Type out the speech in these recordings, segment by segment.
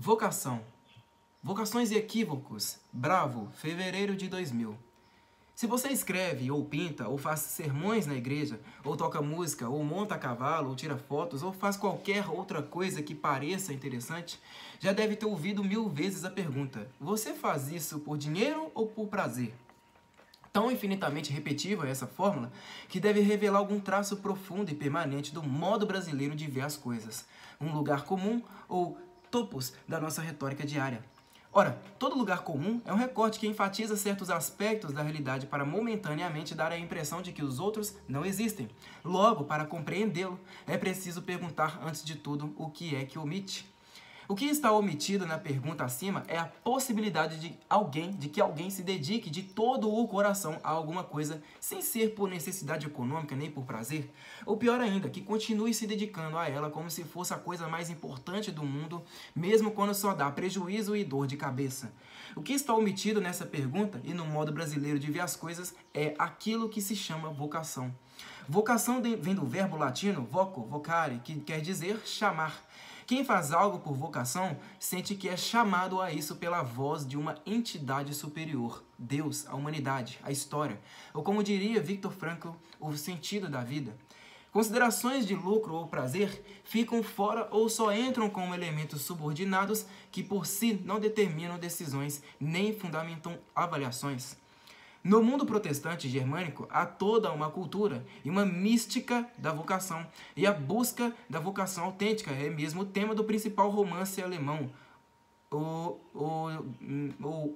Vocação. Vocações e equívocos. Bravo, fevereiro de 2000. Se você escreve, ou pinta, ou faz sermões na igreja, ou toca música, ou monta a cavalo, ou tira fotos, ou faz qualquer outra coisa que pareça interessante, já deve ter ouvido 1000 vezes a pergunta: você faz isso por dinheiro ou por prazer? Tão infinitamente repetível é essa fórmula que deve revelar algum traço profundo e permanente do modo brasileiro de ver as coisas, um lugar comum ou topos da nossa retórica diária. Ora, todo lugar comum é um recorte que enfatiza certos aspectos da realidade para momentaneamente dar a impressão de que os outros não existem. Logo, para compreendê-lo, é preciso perguntar antes de tudo o que é que omite. O que está omitido na pergunta acima é a possibilidade de que alguém se dedique de todo o coração a alguma coisa sem ser por necessidade econômica nem por prazer. Ou pior ainda, que continue se dedicando a ela como se fosse a coisa mais importante do mundo, mesmo quando só dá prejuízo e dor de cabeça. O que está omitido nessa pergunta e no modo brasileiro de ver as coisas é aquilo que se chama vocação. Vocação vem do verbo latino voco, vocare, que quer dizer chamar. Quem faz algo por vocação sente que é chamado a isso pela voz de uma entidade superior, Deus, a humanidade, a história, ou como diria Viktor Frankl, o sentido da vida. Considerações de lucro ou prazer ficam fora ou só entram como elementos subordinados que por si não determinam decisões nem fundamentam avaliações. No mundo protestante germânico, há toda uma cultura e uma mística da vocação, e a busca da vocação autêntica é mesmo o tema do principal romance alemão, o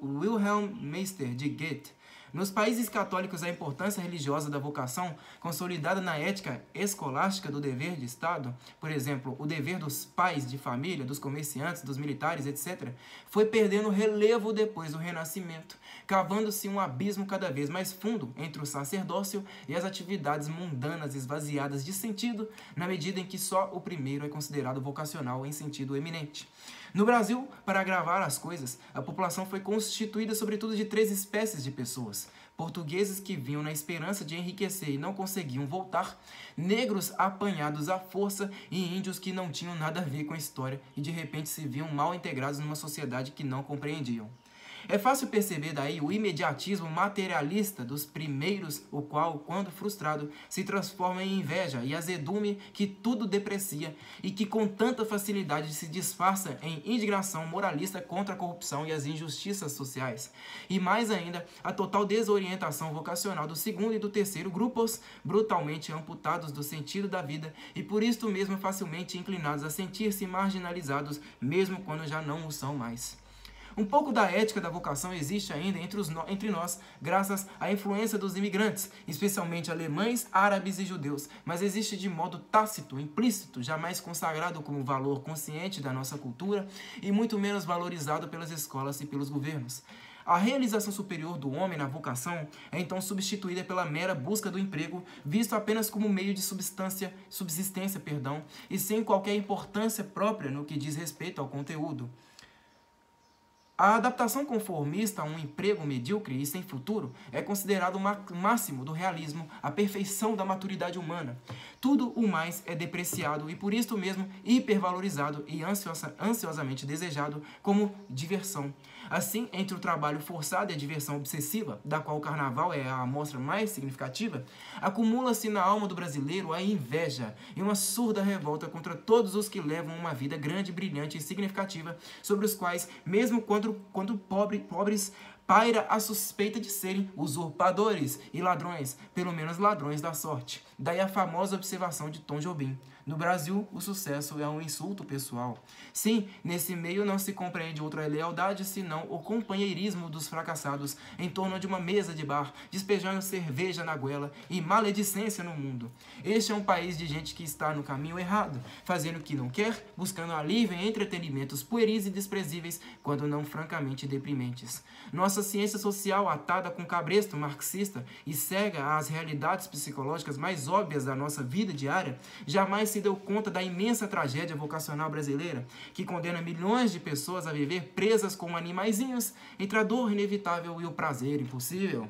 Wilhelm Meister, de Goethe. Nos países católicos, a importância religiosa da vocação, consolidada na ética escolástica do dever de Estado, por exemplo, o dever dos pais de família, dos comerciantes, dos militares, etc., foi perdendo relevo depois do Renascimento, cavando-se um abismo cada vez mais fundo entre o sacerdócio e as atividades mundanas esvaziadas de sentido, na medida em que só o primeiro é considerado vocacional em sentido eminente. No Brasil, para agravar as coisas, a população foi constituída sobretudo de 3 espécies de pessoas: portugueses que vinham na esperança de enriquecer e não conseguiam voltar, negros apanhados à força e índios que não tinham nada a ver com a história e de repente se viam mal integrados numa sociedade que não compreendiam. É fácil perceber daí o imediatismo materialista dos primeiros, o qual, quando frustrado, se transforma em inveja e azedume que tudo deprecia e que com tanta facilidade se disfarça em indignação moralista contra a corrupção e as injustiças sociais. E mais ainda, a total desorientação vocacional do segundo e do terceiro grupos, brutalmente amputados do sentido da vida e por isto mesmo facilmente inclinados a sentir-se marginalizados, mesmo quando já não o são mais. Um pouco da ética da vocação existe ainda entre nós, graças à influência dos imigrantes, especialmente alemães, árabes e judeus, mas existe de modo tácito, implícito, jamais consagrado como valor consciente da nossa cultura e muito menos valorizado pelas escolas e pelos governos. A realização superior do homem na vocação é então substituída pela mera busca do emprego, visto apenas como meio de subsistência, e sem qualquer importância própria no que diz respeito ao conteúdo. A adaptação conformista a um emprego medíocre e sem futuro é considerado o máximo do realismo, a perfeição da maturidade humana. Tudo o mais é depreciado e por isto mesmo hipervalorizado e ansiosamente desejado como diversão. Assim, entre o trabalho forçado e a diversão obsessiva, da qual o carnaval é a amostra mais significativa, acumula-se na alma do brasileiro a inveja e uma surda revolta contra todos os que levam uma vida grande, brilhante e significativa, sobre os quais, mesmo quando pobres, paira a suspeita de serem usurpadores e ladrões, pelo menos ladrões da sorte. Daí a famosa observação de Tom Jobim: no Brasil, o sucesso é um insulto pessoal. Sim, nesse meio não se compreende outra lealdade senão o companheirismo dos fracassados em torno de uma mesa de bar, despejando cerveja na goela e maledicência no mundo. Este é um país de gente que está no caminho errado, fazendo o que não quer, buscando alívio em entretenimentos pueris e desprezíveis, quando não francamente deprimentes. Nossa ciência social, atada com cabresto marxista e cega às realidades psicológicas mais óbvias da nossa vida diária, jamais se se deu conta da imensa tragédia vocacional brasileira, que condena milhões de pessoas a viver presas como animaizinhos entre a dor inevitável e o prazer impossível?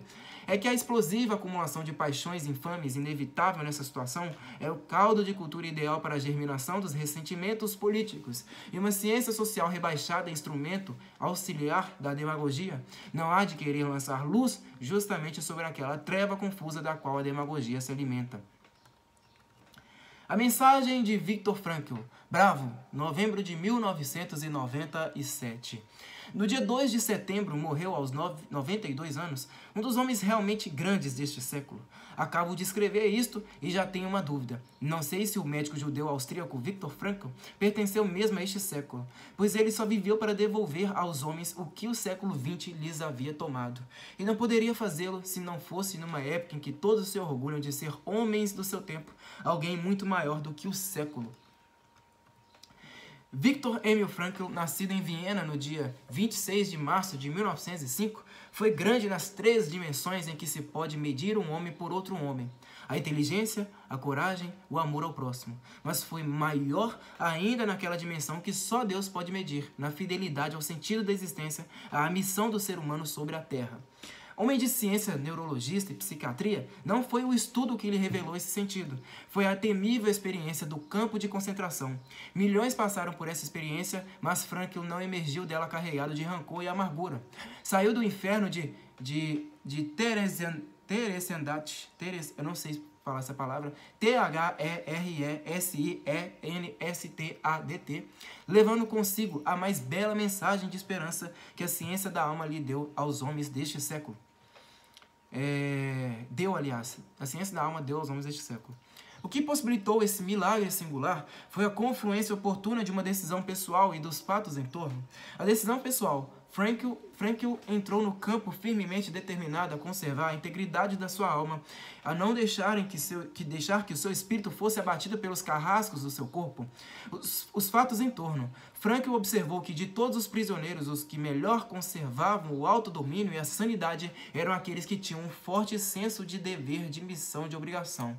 É que a explosiva acumulação de paixões infames inevitável nessa situação é o caldo de cultura ideal para a germinação dos ressentimentos políticos, e uma ciência social rebaixada a instrumento auxiliar da demagogia não há de querer lançar luz justamente sobre aquela treva confusa da qual a demagogia se alimenta. A mensagem de Viktor Frankl, Bravo, novembro de 1997. No dia 2 de setembro, morreu aos 92 anos, um dos homens realmente grandes deste século. Acabo de escrever isto e já tenho uma dúvida. Não sei se o médico judeu austríaco Viktor Frankl pertenceu mesmo a este século, pois ele só viveu para devolver aos homens o que o século XX lhes havia tomado. E não poderia fazê-lo se não fosse numa época em que todos se orgulham de ser homens do seu tempo, alguém muito maior do que o século. Viktor Emil Frankl, nascido em Viena no dia 26 de março de 1905, foi grande nas 3 dimensões em que se pode medir um homem por outro homem: a inteligência, a coragem, o amor ao próximo. Mas foi maior ainda naquela dimensão que só Deus pode medir, na fidelidade ao sentido da existência, à missão do ser humano sobre a Terra. Homem de ciência, neurologista e psiquiatria, não foi o estudo que lhe revelou esse sentido. Foi a temível experiência do campo de concentração. Milhões passaram por essa experiência, mas Frankl não emergiu dela carregado de rancor e amargura. Saiu do inferno de Theresienstadt, eu não sei falar essa palavra, Theresienstadt, levando consigo a mais bela mensagem de esperança que a ciência da alma lhe deu aos homens deste século. A ciência da alma deu aos homens deste século. O que possibilitou esse milagre singular foi a confluência oportuna de uma decisão pessoal e dos fatos em torno. A decisão pessoal. Frankl entrou no campo firmemente determinado a conservar a integridade da sua alma, a não deixar que o seu espírito fosse abatido pelos carrascos do seu corpo. Os fatos em torno. Frankl observou que de todos os prisioneiros, os que melhor conservavam o autodomínio e a sanidade eram aqueles que tinham um forte senso de dever, de missão, de obrigação.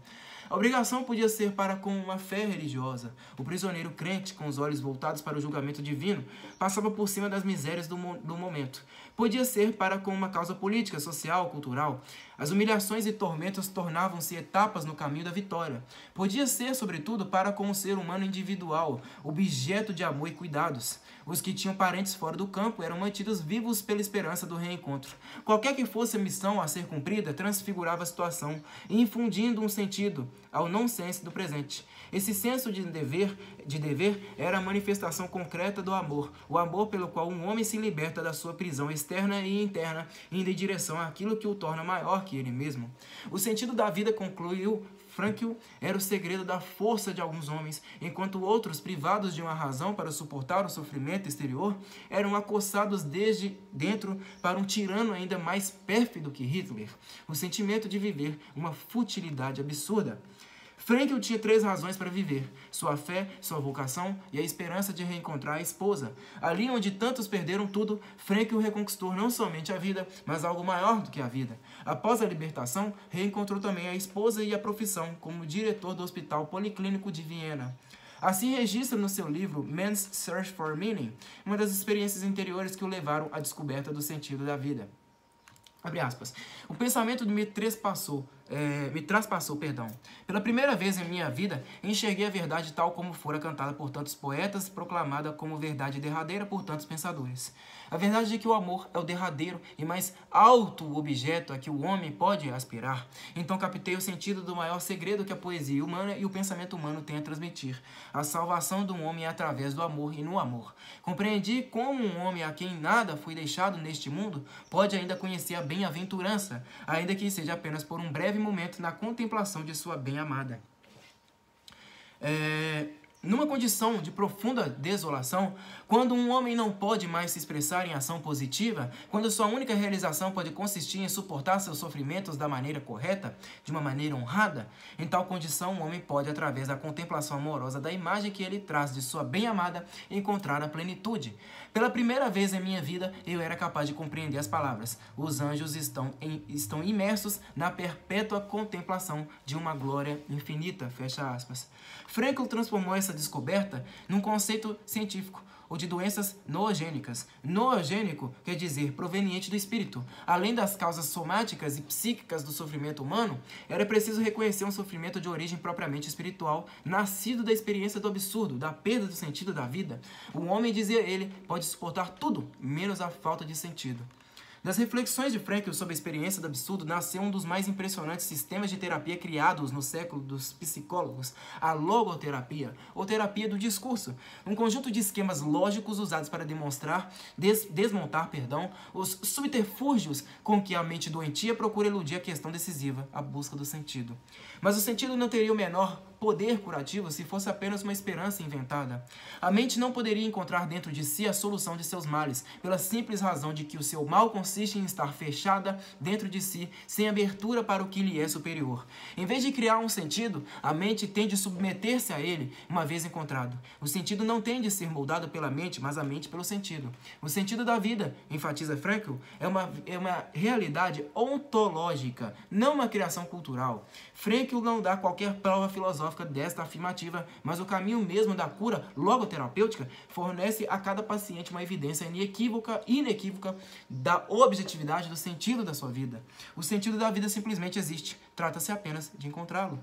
A obrigação podia ser para com uma fé religiosa. O prisioneiro crente, com os olhos voltados para o julgamento divino, passava por cima das misérias do momento. Podia ser para com uma causa política, social, cultural. As humilhações e tormentos tornavam-se etapas no caminho da vitória. Podia ser, sobretudo, para com o ser humano individual, objeto de amor e cuidados. Os que tinham parentes fora do campo eram mantidos vivos pela esperança do reencontro. Qualquer que fosse a missão a ser cumprida, transfigurava a situação, infundindo um sentido ao nonsense do presente. Esse senso de dever era a manifestação concreta do amor, o amor pelo qual um homem se liberta da sua prisão externa e interna, indo em direção àquilo que o torna maior que ele mesmo. O sentido da vida, concluiu Frankl, era o segredo da força de alguns homens, enquanto outros, privados de uma razão para suportar o sofrimento exterior, eram acossados desde dentro para um tirano ainda mais pérfido que Hitler: o sentimento de viver, uma futilidade absurda. Frankl tinha 3 razões para viver: sua fé, sua vocação e a esperança de reencontrar a esposa. Ali onde tantos perderam tudo, Frankl reconquistou não somente a vida, mas algo maior do que a vida. Após a libertação, reencontrou também a esposa e a profissão, como diretor do Hospital Policlínico de Viena. Assim registra no seu livro Man's Search for Meaning uma das experiências interiores que o levaram à descoberta do sentido da vida. Abre aspas. O pensamento me traspassou. Pela primeira vez em minha vida, enxerguei a verdade tal como fora cantada por tantos poetas e proclamada como verdade derradeira por tantos pensadores. A verdade de que o amor é o derradeiro e mais alto objeto a que o homem pode aspirar. Então captei o sentido do maior segredo que a poesia humana e o pensamento humano têm a transmitir: a salvação do homem é através do amor e no amor. Compreendi como um homem a quem nada foi deixado neste mundo pode ainda conhecer a bem-aventurança, ainda que seja apenas por um breve momento na contemplação de sua bem-amada. Numa condição de profunda desolação, quando um homem não pode mais se expressar em ação positiva, quando sua única realização pode consistir em suportar seus sofrimentos da maneira correta, de uma maneira honrada, em tal condição o homem pode, através da contemplação amorosa da imagem que ele traz de sua bem-amada, encontrar a plenitude. Pela primeira vez em minha vida, eu era capaz de compreender as palavras: os anjos estão imersos na perpétua contemplação de uma glória infinita. Fecha aspas. Frankl transformou essa descoberta num conceito científico, ou de doenças noogênicas. Noogênico quer dizer proveniente do espírito. Além das causas somáticas e psíquicas do sofrimento humano, era preciso reconhecer um sofrimento de origem propriamente espiritual, nascido da experiência do absurdo, da perda do sentido da vida. O homem, dizia ele, pode suportar tudo, menos a falta de sentido. Das reflexões de Frankl sobre a experiência do absurdo nasceu um dos mais impressionantes sistemas de terapia criados no século dos psicólogos, a logoterapia, ou terapia do discurso, um conjunto de esquemas lógicos usados para desmontar os subterfúgios com que a mente doentia procura eludir a questão decisiva, a busca do sentido. Mas o sentido não teria o menor poder curativo se fosse apenas uma esperança inventada. A mente não poderia encontrar dentro de si a solução de seus males, pela simples razão de que o seu mal consiste em estar fechada dentro de si, sem abertura para o que lhe é superior. Em vez de criar um sentido, a mente tende a submeter-se a ele, uma vez encontrado. O sentido não tende a ser moldado pela mente, mas a mente pelo sentido. O sentido da vida, enfatiza Frankl, é uma realidade ontológica, não uma criação cultural. Frankl não dá qualquer prova filosófica desta afirmativa, mas o caminho mesmo da cura logoterapêutica fornece a cada paciente uma evidência inequívoca da objetividade do sentido da sua vida. O sentido da vida simplesmente existe, trata-se apenas de encontrá-lo.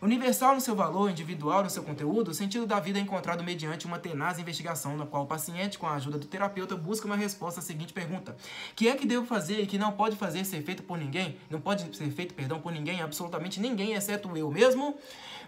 Universal no seu valor, individual no seu conteúdo, o sentido da vida é encontrado mediante uma tenaz investigação na qual o paciente, com a ajuda do terapeuta, busca uma resposta à seguinte pergunta: que é que devo fazer e que não pode ser feito por ninguém? Não pode ser feito, por ninguém, absolutamente ninguém, exceto eu mesmo?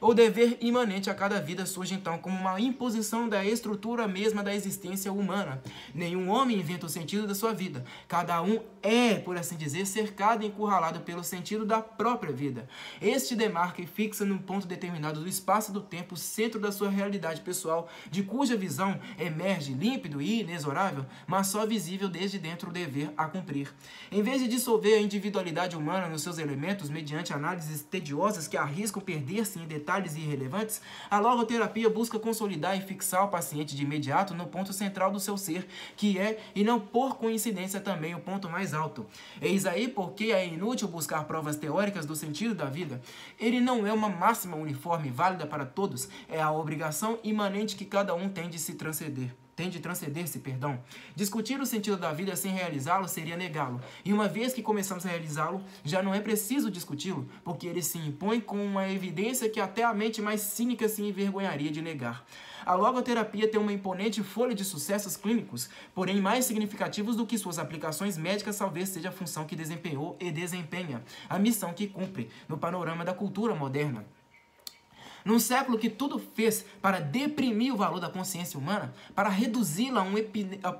O dever imanente a cada vida surge então como uma imposição da estrutura mesma da existência humana. Nenhum homem inventa o sentido da sua vida. Cada um é, por assim dizer, cercado e encurralado pelo sentido da própria vida. Este demarca e fixa num ponto determinado do espaço e do tempo o centro da sua realidade pessoal, de cuja visão emerge límpido e inexorável, mas só visível desde dentro o dever a cumprir. Em vez de dissolver a individualidade humana nos seus elementos mediante análises tediosas que arriscam perder-se em detalhes irrelevantes, a logoterapia busca consolidar e fixar o paciente de imediato no ponto central do seu ser, que é, e não por coincidência também, o ponto mais alto. Eis aí porque é inútil buscar provas teóricas do sentido da vida. Ele não é uma máxima uniforme válida para todos, é a obrigação imanente que cada um tem de transcender-se. Discutir o sentido da vida sem realizá-lo seria negá-lo. E uma vez que começamos a realizá-lo, já não é preciso discuti-lo, porque ele se impõe com uma evidência que até a mente mais cínica se envergonharia de negar. A logoterapia tem uma imponente folha de sucessos clínicos, porém mais significativos do que suas aplicações médicas, talvez seja a função que desempenhou e desempenha, a missão que cumpre no panorama da cultura moderna. Num século que tudo fez para deprimir o valor da consciência humana, para reduzi-la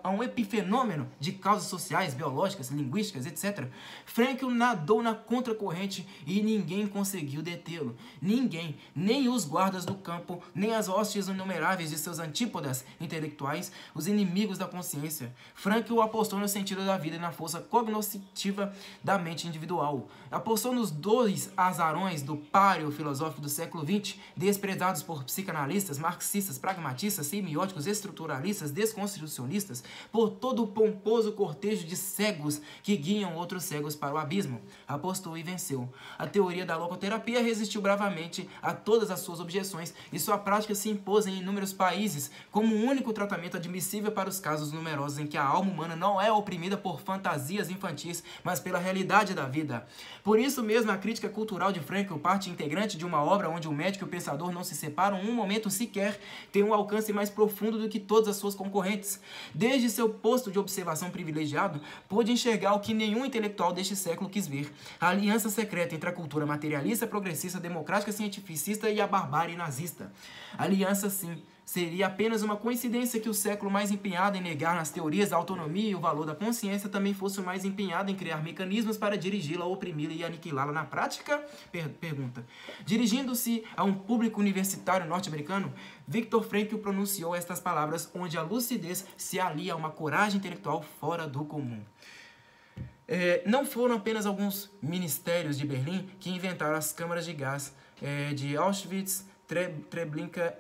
a um epifenômeno de causas sociais, biológicas, linguísticas, etc., Frankl nadou na contracorrente e ninguém conseguiu detê-lo. Ninguém, nem os guardas do campo, nem as hostes inumeráveis de seus antípodas intelectuais, os inimigos da consciência. Frankl apostou no sentido da vida e na força cognoscitiva da mente individual. Apostou nos dois azarões do páreo filosófico do século XX, desprezados por psicanalistas, marxistas, pragmatistas, semióticos, estruturalistas, desconstitucionalistas, por todo o pomposo cortejo de cegos que guiam outros cegos para o abismo. Apostou e venceu. A teoria da logoterapia resistiu bravamente a todas as suas objeções e sua prática se impôs em inúmeros países como o único tratamento admissível para os casos numerosos em que a alma humana não é oprimida por fantasias infantis, mas pela realidade da vida. Por isso mesmo, a crítica cultural de Frankl, parte integrante de uma obra onde o médico e o pensador não se separam um momento sequer, tem um alcance mais profundo do que todas as suas concorrentes. Desde seu posto de observação privilegiado, pôde enxergar o que nenhum intelectual deste século quis ver: a aliança secreta entre a cultura materialista, progressista, democrática, cientificista e a barbárie nazista. Aliança, sim, seria apenas uma coincidência que o século mais empenhado em negar nas teorias da autonomia e o valor da consciência também fosse o mais empenhado em criar mecanismos para dirigi-la, oprimi-la e aniquilá-la na prática? Pergunta. Dirigindo-se a um público universitário norte-americano, Viktor Frankl pronunciou estas palavras, onde a lucidez se alia a uma coragem intelectual fora do comum. Não foram apenas alguns ministérios de Berlim que inventaram as câmaras de gás de Auschwitz, Treblinka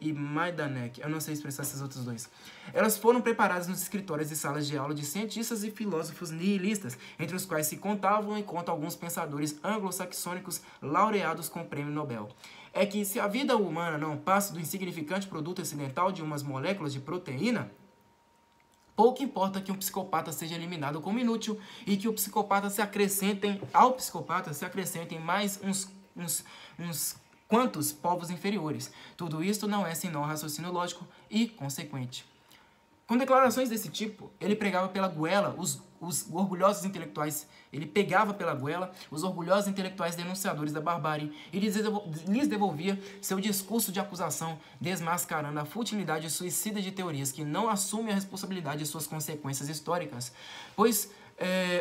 e Majdanek. Eu não sei expressar esses outros dois. Elas foram preparadas nos escritórios e salas de aula de cientistas e filósofos nihilistas, entre os quais se contavam e contam alguns pensadores anglo-saxônicos laureados com o prêmio Nobel. É que se a vida humana não passa do insignificante produto acidental de umas moléculas de proteína, pouco importa que um psicopata seja eliminado como inútil e que ao psicopata se acrescentem mais uns quantos povos inferiores. Tudo isto não é senão raciocínio lógico e consequente. Com declarações desse tipo, ele pregava pela goela os orgulhosos intelectuais. Ele pegava pela goela os orgulhosos intelectuais denunciadores da barbárie e lhes devolvia seu discurso de acusação, desmascarando a futilidade suicida de teorias que não assumem a responsabilidade de suas consequências históricas. Pois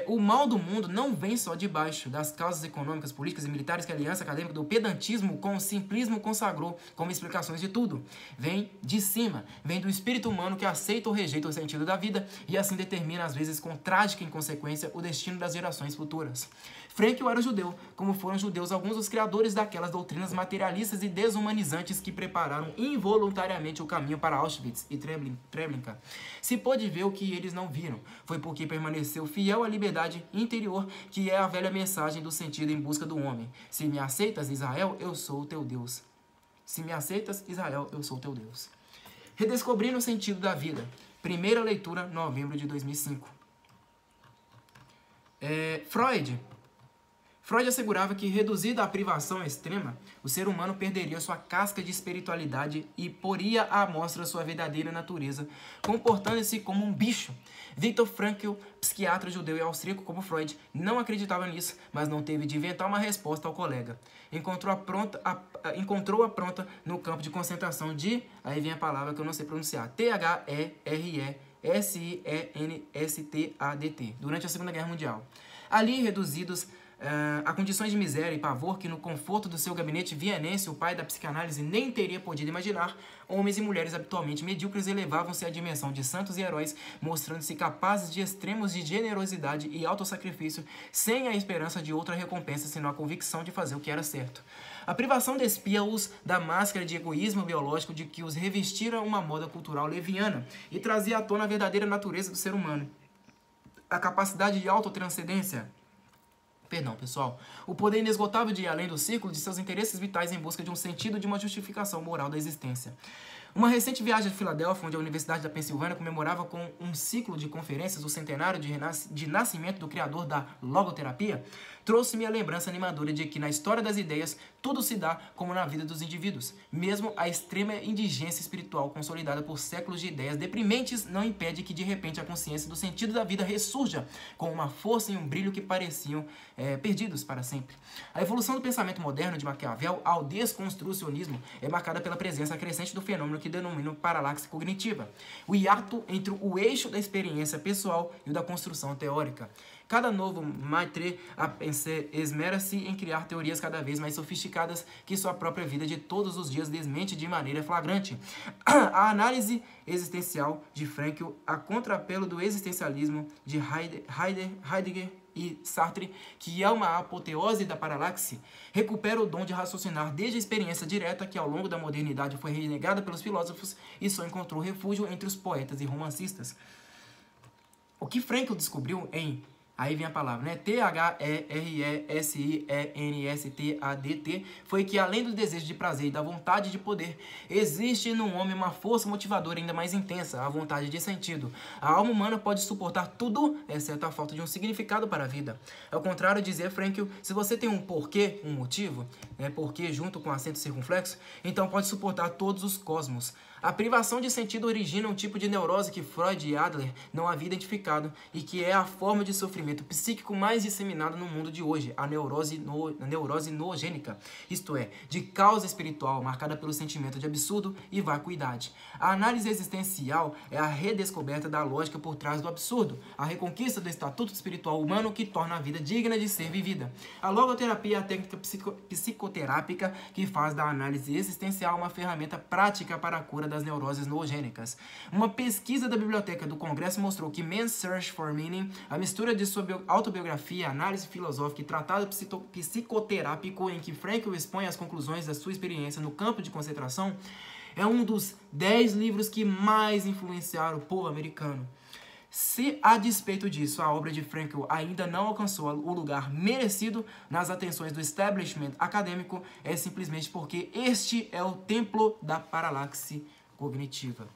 o mal do mundo não vem só de baixo das causas econômicas, políticas e militares que a aliança acadêmica do pedantismo com o simplismo consagrou como explicações de tudo. Vem de cima, vem do espírito humano que aceita ou rejeita o sentido da vida e assim determina, às vezes com trágica inconsequência, o destino das gerações futuras. Frankl era judeu, como foram judeus alguns dos criadores daquelas doutrinas materialistas e desumanizantes que prepararam involuntariamente o caminho para Auschwitz e Treblinka. Se pôde ver o que eles não viram, foi porque permaneceu fiel à liberdade interior, que é a velha mensagem do sentido em busca do homem. Se me aceitas, Israel, eu sou o teu Deus. Se me aceitas, Israel, eu sou o teu Deus. Redescobrindo o sentido da vida. Primeira leitura, novembro de 2005. Freud assegurava que, reduzido à privação extrema, o ser humano perderia sua casca de espiritualidade e poria à mostra sua verdadeira natureza, comportando-se como um bicho. Viktor Frankl, psiquiatra judeu e austríaco como Freud, não acreditava nisso, mas não teve de inventar uma resposta ao colega. Encontrou-a pronta no campo de concentração de, aí vem a palavra que eu não sei pronunciar, T-H-E-R-E-S-I-E-N-S-T-A-D-T, durante a Segunda Guerra Mundial. Ali, reduzidos a condições de miséria e pavor que no conforto do seu gabinete vienense o pai da psicanálise nem teria podido imaginar, homens e mulheres habitualmente medíocres elevavam-se à dimensão de santos e heróis, mostrando-se capazes de extremos de generosidade e autossacrifício, sem a esperança de outra recompensa senão a convicção de fazer o que era certo. A privação despia-os da máscara de egoísmo biológico de que os revestira uma moda cultural leviana e trazia à tona a verdadeira natureza do ser humano. A capacidade de autotranscendência. O poder inesgotável de ir além do círculo de seus interesses vitais em busca de um sentido de uma justificação moral da existência. Uma recente viagem a Filadélfia, onde a Universidade da Pensilvânia comemorava com um ciclo de conferências o centenário de nascimento do criador da logoterapia, trouxe-me a lembrança animadora de que na história das ideias tudo se dá como na vida dos indivíduos. Mesmo a extrema indigência espiritual consolidada por séculos de ideias deprimentes não impede que de repente a consciência do sentido da vida ressurja com uma força e um brilho que pareciam perdidos para sempre. A evolução do pensamento moderno de Maquiavel ao desconstrucionismo é marcada pela presença crescente do fenômeno que denomino paralaxe cognitiva, o hiato entre o eixo da experiência pessoal e o da construção teórica. Cada novo maitre a pensar esmera-se em criar teorias cada vez mais sofisticadas que sua própria vida de todos os dias desmente de maneira flagrante. A análise existencial de Frankl, a contrapelo do existencialismo de Heidegger e Sartre, que é uma apoteose da paralaxe, recupera o dom de raciocinar desde a experiência direta que ao longo da modernidade foi renegada pelos filósofos e só encontrou refúgio entre os poetas e romancistas. O que Frankl descobriu em, aí vem a palavra, né? T-H-E-R-E-S-I-E-N-S-T-A-D-T, foi que além do desejo de prazer e da vontade de poder, existe no homem uma força motivadora ainda mais intensa, a vontade de sentido. A alma humana pode suportar tudo, exceto a falta de um significado para a vida. Ao contrário, dizia Frankl, se você tem um porquê, um motivo, porquê junto com acento circunflexo, então pode suportar todos os cosmos. A privação de sentido origina um tipo de neurose que Freud e Adler não haviam identificado e que é a forma de sofrimento psíquico mais disseminada no mundo de hoje, a neurose noogênica, isto é, de causa espiritual marcada pelo sentimento de absurdo e vacuidade. A análise existencial é a redescoberta da lógica por trás do absurdo, a reconquista do estatuto espiritual humano que torna a vida digna de ser vivida. A logoterapia é a técnica psicoterápica que faz da análise existencial uma ferramenta prática para a cura das neuroses noogênicas. Uma pesquisa da Biblioteca do Congresso mostrou que Man's Search for Meaning, a mistura de sua autobiografia, análise filosófica e tratado psicoterápico em que Frankl expõe as conclusões da sua experiência no campo de concentração, é um dos 10 livros que mais influenciaram o povo americano. Se, a despeito disso, a obra de Frankl ainda não alcançou o lugar merecido nas atenções do establishment acadêmico, é simplesmente porque este é o templo da paralaxe cognitiva.